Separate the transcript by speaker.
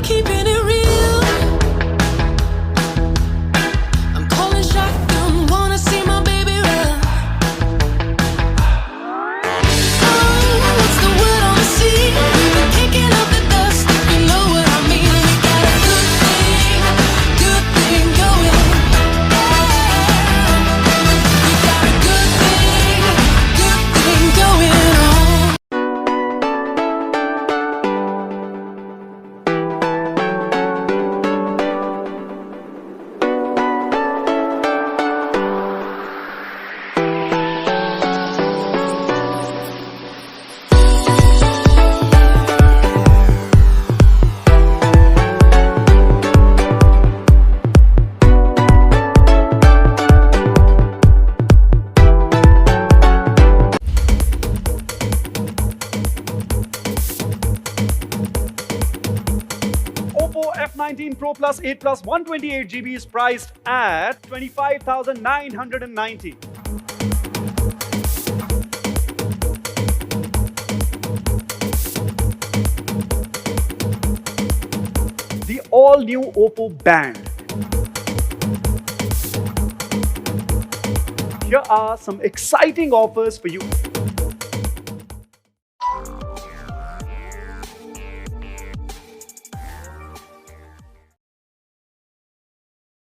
Speaker 1: keeping it real. I'm calling shotgun, wanna see my baby run. Oh, what's the word on the sea? We've been kicking up the dust, if you know what I mean. We got a good thing going. Yeah. We got a good thing going on.
Speaker 2: Oppo F19 Pro Plus 8 Plus 128GB is priced at 25,990. The all-new Oppo Band. Here are some exciting offers for you.